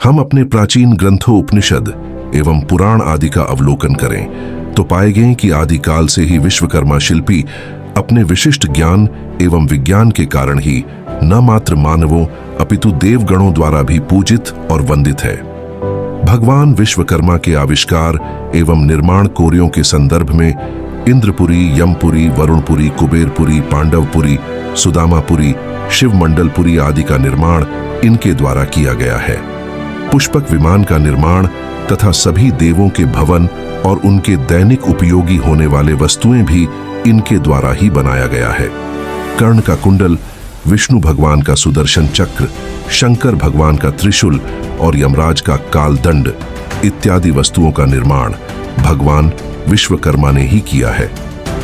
हम अपने प्राचीन ग्रंथों उपनिषद एवं पुराण आदि का अवलोकन करें तो पाएंगे कि आदिकाल से ही विश्वकर्मा शिल्पी अपने विशिष्ट ज्ञान एवं विज्ञान के कारण ही न मात्र मानवों अपितु देवगणों द्वारा भी पूजित और वंदित है। भगवान विश्वकर्मा के आविष्कार एवं निर्माण कार्यों के संदर्भ में इंद्रपुरी, यमपुरी, वरुणपुरी, कुबेरपुरी, पांडवपुरी, सुदामापुरी, शिवमंडलपुरी आदि का निर्माण इनके द्वारा किया गया है। पुष्पक विमान का निर्माण तथा सभी देवों के भवन और उनके दैनिक उपयोगी होने वाले वस्तुएं भी इनके द्वारा ही बनाया गया है। कर्ण का कुंडल, विष्णु भगवान का सुदर्शन चक्र, शंकर भगवान का त्रिशूल और यमराज का कालदंड इत्यादि वस्तुओं का निर्माण भगवान विश्वकर्मा ने ही किया है।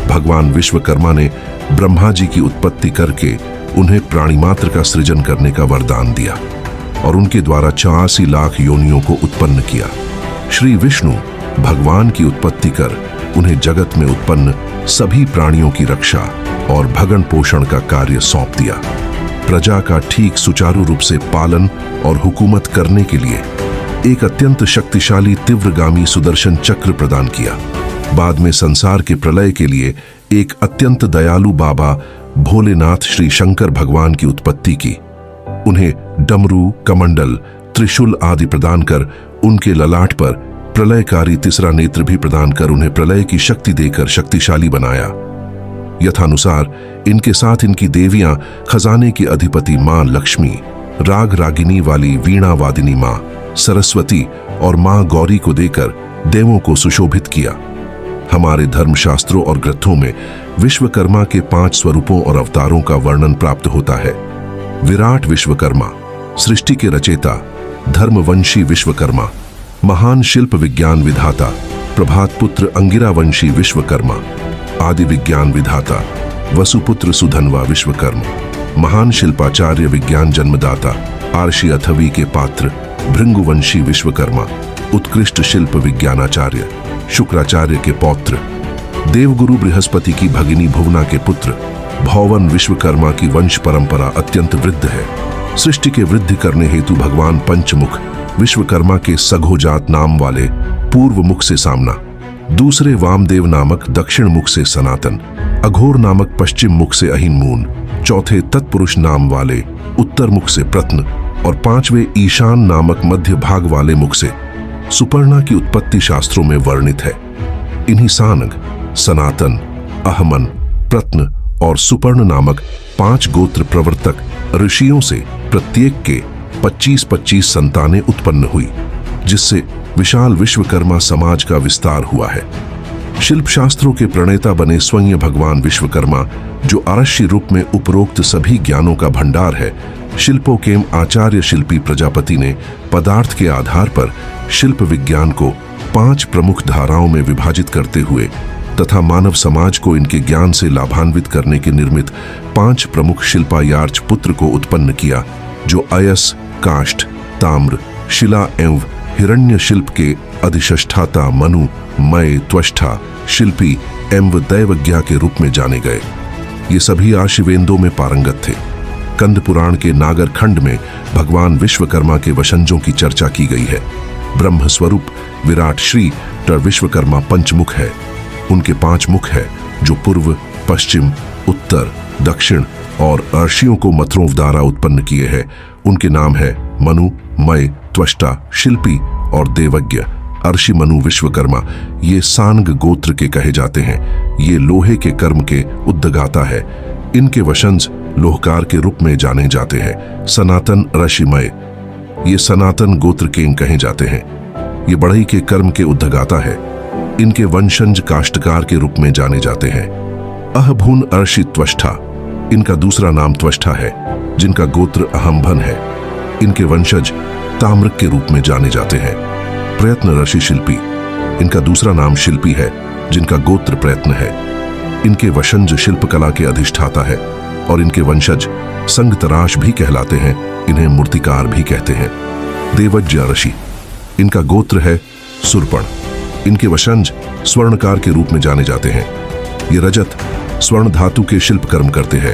भगवान विश्वकर्मा ने ब्रह्मा जी की उत्पत्ति करके उन्हें प्राणिमात्र का सृजन करने का वरदान दिया और उनके द्वारा 84 लाख योनियों को उत्पन्न किया। श्री विष्णु भगवान की उत्पत्ति कर उन्हें जगत में उत्पन्न सभी प्राणियों की रक्षा और भरण पोषण का कार्य सौंप दिया। प्रजा का ठीक सुचारू रूप से पालन और हुकूमत करने के लिए एक अत्यंत शक्तिशाली तीव्रगामी सुदर्शन चक्र प्रदान किया। बाद में संसार के प्रलय के लिए एक अत्यंत दयालु बाबा भोलेनाथ श्री शंकर भगवान की उत्पत्ति की। उन्हें डमरू, कमंडल, त्रिशूल आदि प्रदान कर उनके ललाट पर प्रलयकारी तीसरा नेत्र भी प्रदान कर उन्हें प्रलय की शक्ति देकर शक्तिशाली बनाया। यथानुसार इनके साथ इनकी देवियां खजाने की अधिपति मां लक्ष्मी, राग रागिनी वाली वीणा वादिनी मां सरस्वती और मां गौरी को देकर देवों को सुशोभित किया। हमारे धर्मशास्त्रों और ग्रंथों में विश्वकर्मा के 5 स्वरूपों और अवतारों का वर्णन प्राप्त होता है। विराट विश्वकर्मा, सृष्टि के रचेता, धर्मवंशी विश्वकर्मा, महान शिल्प विज्ञान विधाता, प्रभात पुत्र अंगिरा वंशी विश्वकर्मा, आदि विज्ञान विधाता, वसुपुत्र सुधनवा विश्वकर्मा, महान शिल्पाचार्य विज्ञान जन्मदाता, आर्षि अथवी के पात्र भृंगुवंशी विश्वकर्मा, उत्कृष्ट शिल्प विज्ञानाचार्य, शुक्राचार्य के पौत्र, देवगुरु बृहस्पति की भगिनी भुवना के पुत्र, भौवन विश्वकर्मा की वंश परंपरा अत्यंत वृद्ध है। सृष्टि के वृद्धि करने हेतु भगवान पंचमुख विश्वकर्मा के सघोजात नाम वाले पूर्व मुख से सामना, दूसरे वामदेव नामक दक्षिण मुख से सनातन, अघोर नामक पश्चिम मुख से अहिनमून, चौथे तत्पुरुष नाम वाले उत्तर मुख से प्रत्न और पांचवें ईशान नामक मध्य भाग वाले मुख से सुपर्णा की उत्पत्ति शास्त्रों में वर्णित है। इन्हीं सानग, सनातन, अहमन, प्रत्न और सुपर्ण नामक 5 गोत्र प्रवर्तक ऋषियों से प्रत्येक के 25-25 संतानें उत्पन्न हुई, जिससे विशाल विश्वकर्मा समाज का विस्तार हुआ है। शिल्प शास्त्रों के प्रणेता बने स्वयं भगवान विश्वकर्मा, जो अरश्य रूप में उपरोक्त सभी ज्ञानों का भंडार है, शिल्पों के आचार्य शिल्पी प्रजापति ने पदार्थ के आधार पर शिल्प विज्ञान को 5 प्रमुख धाराओं में विभाजित करते हुए तथा मानव समाज को इनके ज्ञान से लाभान्वित करने के निर्मित 5 प्रमुख शिल्पायार्च पुत्र को उत्पन्न किया, जो अयस, काष्ठ, ताम्र, शिला एवं हिरण्य शिल्प के अधिष्ठाता मनु, मय, त्वष्टा, शिल्पी एवं दैवज्ञा के रूप में जाने गए। ये सभी आर्षवेदों में पारंगत थे। कंद पुराण के नागर खंड में भगवान विश्वकर्मा के वशंजों की चर्चा की गई है। ब्रह्म स्वरूप विराट श्री विश्वकर्मा पंचमुख है। उनके 5 मुख है, जो पूर्व, पश्चिम, उत्तर, दक्षिण और अर्षियों को मंत्रों द्वारा उत्पन्न किए हैं। उनके नाम है मनु, मय, त्वष्टा, शिल्पी और देवज्ञ। अर्षि मनु विश्वकर्मा ये सांग गोत्र के कहे जाते हैं। ये लोहे के कर्म के उद्गाता है। इनके वशंज लोहकार के रूप में जाने जाते हैं। सनातन ऋषिमय ये सनातन गोत्र के कहे जाते हैं। ये बढ़ई के कर्म के उद्गाता है। इनके वंशज काष्ठकार के रूप में जाने जाते हैं। अहभून अर्षि त्वष्टा इनका दूसरा नाम त्वष्टा है, जिनका गोत्र अहम्भन है। इनके वंशज ताम्रक के रूप में जाने जाते हैं। प्रयत्न ऋषि शिल्पी इनका दूसरा नाम शिल्पी है, जिनका गोत्र प्रयत्न है। इनके वशंज शिल्पकला के अधिष्ठाता है और इनके वंशज संगतराश भी कहलाते हैं। इन्हें मूर्तिकार भी कहते हैं। देवज्ञ ऋषि इनका गोत्र है सुरपण। इनके वशंज स्वर्णकार के रूप में जाने जाते हैं। ये रजत स्वर्ण धातु के शिल्प कर्म करते हैं।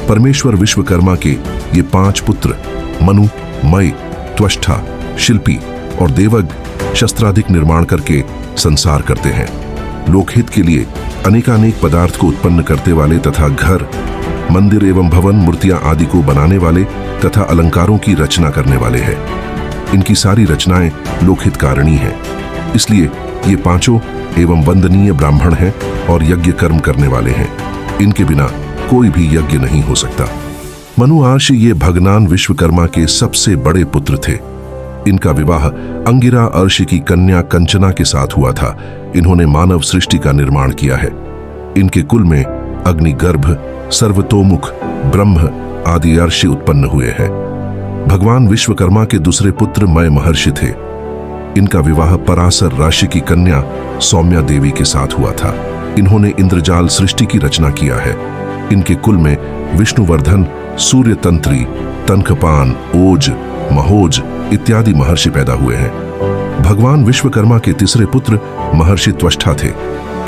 परमेश्वर विश्वकर्मा के ये 5 पुत्र मनु, मय, त्वष्टा, शिल्पी और देवज्ञ शस्त्राधिक निर्माण करके संसार करते हैं। लोकहित के लिए अनेकानेक पदार्थ को उत्पन्न करते वाले तथा घर, मंदिर एवं भवन, मूर्तियां आदि को बनाने वाले तथा अलंकारों की रचना करने वाले हैं। इनकी सारी रचनाएं लोकहित कारिणी हैं। इसलिए ये पांचों एवं वंदनीय ब्राह्मण हैं और यज्ञ कर्म करने वाले हैं। इनके बिना कोई भी यज्ञ नहीं हो सकता। मनु आर्षि ये भगवान विश्वकर्मा के सबसे बड़े पुत्र थे। इनका विवाह अंगिरा अर्षि की कन्या कंचना के साथ हुआ था। इन्होंने मानव सृष्टि का निर्माण किया है। इनके कुल में अग्निगर्भ, सर्वतोमुख, ब्रह्म आदि अर्षि उत्पन्न हुए हैं। भगवान विश्वकर्मा के दूसरे पुत्र मय महर्षि थे। इनका विवाह पराशर राशि की कन्या सौम्या देवी के साथ हुआ था। इन्होंने इंद्रजाल सृष्टि की रचना किया है। इनके कुल में विष्णुवर्धन, सूर्यतंत्री, तनखपान, ओज, महोज इत्यादि महर्षि पैदा हुए हैं। भगवान विश्वकर्मा के तीसरे पुत्र महर्षि त्वष्टा थे।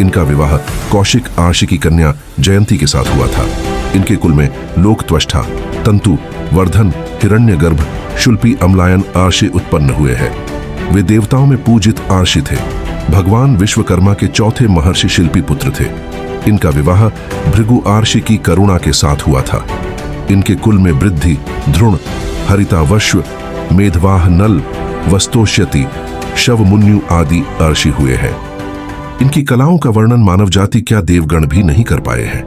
इनका विवाह कौशिक आर्षि की कन्या जयंती के साथ हुआ था। इनके कुल में लोक त्वष्टा, तंतु, वर्धन, हिरण्यगर्भ, शुल्पी, अम्लायन आर्षि उत्पन्न हुए हैं। वे देवताओं में पूजित आर्षि थे। भगवान विश्वकर्मा के चौथे महर्षि शिल्पी पुत्र थे। इनका विवाह भृगु आर्षि की करुणा के साथ हुआ था। इनके कुल में वृद्धि, ध्रुण, हरितावश्व, मेधवाह, नल, वस्तोष्यति, शवमुन्यु आदि अर्षि हुए हैं। इनकी कलाओं का वर्णन मानव जाति क्या देवगण भी नहीं कर पाए हैं।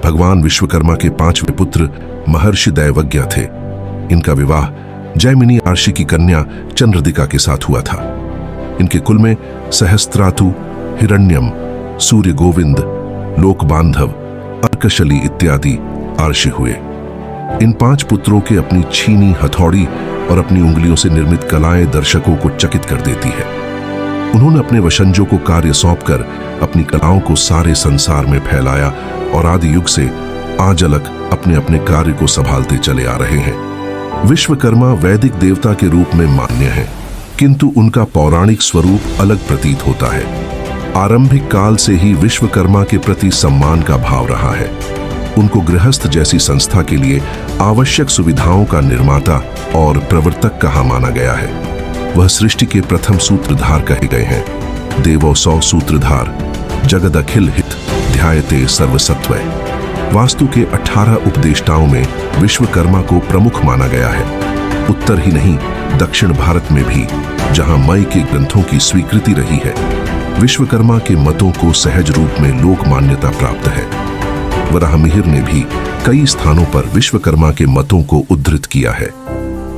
भगवान विश्वकर्मा के पांचवें पुत्र महर्षि दैवज्ञ थे। इनका विवाह जैमिनी आर्षि की कन्या चंद्रदिका के साथ हुआ था। इनके कुल में सहस्त्रातु, हिरण्यम, सूर्य गोविंद, लोकबांधव, अर्कशली इत्यादि आर्षि हुए। इन पांच पुत्रों के अपनी छीनी हथौड़ी और अपनी उंगलियों से निर्मित कलाएं दर्शकों को चकित कर देती है। उन्होंने अपने वशंजों को कार्य सौंपकर अपनी कलाओं को सारे संसार में फैलाया और आदि युग से आजलक अपने अपने कार्य को संभालते चले आ रहे हैं। विश्वकर्मा वैदिक देवता के रूप में मान्य है, किंतु उनका पौराणिक स्वरूप अलग प्रतीत होता है। आरंभिक काल से ही विश्वकर्मा के प्रति सम्मान का भाव रहा है। उनको गृहस्थ जैसी संस्था के लिए आवश्यक सुविधाओं का निर्माता और प्रवर्तक कहा माना गया है। वह सृष्टि के प्रथम सूत्रधार कहे गए हैं। देवो सौ सूत्रधार, जगद अखिल हित, ध्यायते सर्वसत्वय। वास्तु के 18 उपदेष्टाओं में विश्वकर्मा को प्रमुख माना गया है। उत्तर ही नहीं, दक्षिण भारत में भी, जहां मय के ग्रंथों की स्वीकृति रही है, विश्वकर्मा के मतों को सहज रूप में लोक मान्यता प्राप्त है। वराहमिहिर ने भी कई स्थानों पर विश्वकर्मा के मतों को उद्धृत किया है।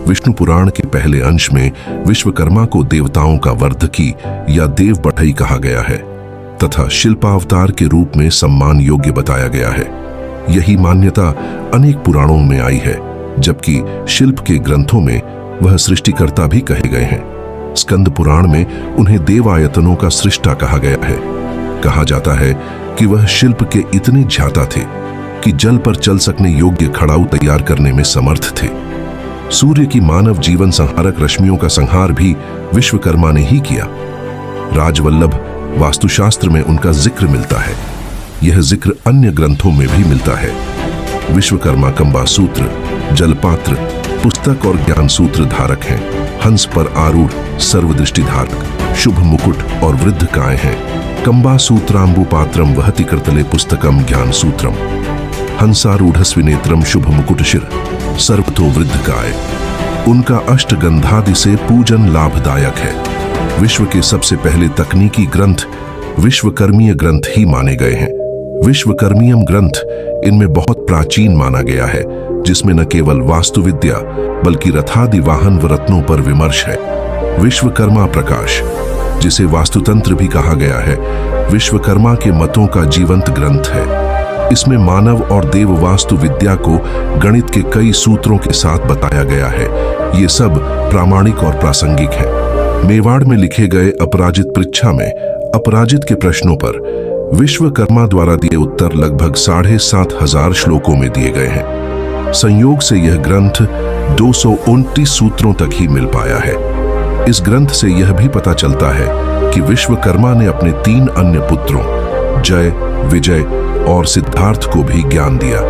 विष्णु पुराण के पहले अंश में विश्वकर्मा को देवताओं का वर्धकी या देव बढ़ई कहा गया है तथा शिल्पावतार के रूप में सम्मान योग्य बताया गया है। यही मान्यता अनेक पुराणों में आई है, जबकि शिल्प के ग्रंथों में वह सृष्टिकर्ता भी कहे गए हैं। स्कंद पुराण में उन्हें देवायतनों का सृष्टा कहा गया है। कहा जाता है कि वह शिल्प के इतने ज्ञाता थे कि जल पर चल सकने योग्य खड़ाऊ तैयार करने में समर्थ थे। सूर्य की मानव जीवन संहारक रश्मियों का संहार भी विश्वकर्मा ने ही किया। राजवल्लभ वास्तुशास्त्र में उनका जिक्र मिलता है। यह जिक्र अन्य ग्रंथों में भी मिलता है। विश्वकर्मा कंबासूत्र, जलपात्र, पुस्तक और ज्ञान सूत्र धारक हैं। हंस पर आरूढ़ सर्वदृष्टि धारक, शुभ मुकुट और वृद्ध काय हैं। कंबासूत्राम्बुपात्रम वहति कृतले पुस्तकम ज्ञान सूत्रम। हंसारूढ़स्विनेत्रम शुभ मुकुटशिर सर्वतो वृद्ध काय। उनका अष्टगंधादि से पूजन लाभदायक है। विश्व के सबसे पहले तकनीकी ग्रंथ विश्वकर्मीय ग्रंथ ही माने गए हैं। विश्वकर्मीयम ग्रंथ इनमें बहुत प्राचीन माना गया है, जिसमें न केवल वास्तुविद्या बल्कि रथादि वाहन व रत्नों पर विमर्श है। विश्वकर्मा प्रकाश, जिसे वास्तुतंत्र भी कहा गया है, विश्वकर्मा के मतों का जीवंत ग्रंथ है। इसमें मानव और देव वास्तु विद्या को गणित के कई सूत्रों के साथ बताया गया है। ये सब प्रामाणिक और प्रासंगिक है। मेवाड़ में लिखे गए अपराजित पृच्छा में अपराजित के प्रश्नों पर विश्वकर्मा द्वारा दिए उत्तर लगभग 7,500 श्लोकों में दिए गए हैं। संयोग से यह ग्रंथ 229 सूत्रों तक ही मिल पाया है। इस ग्रंथ से यह भी पता चलता है कि विश्वकर्मा ने अपने 3 अन्य पुत्रों जय, विजय और सिद्धार्थ को भी ज्ञान दिया।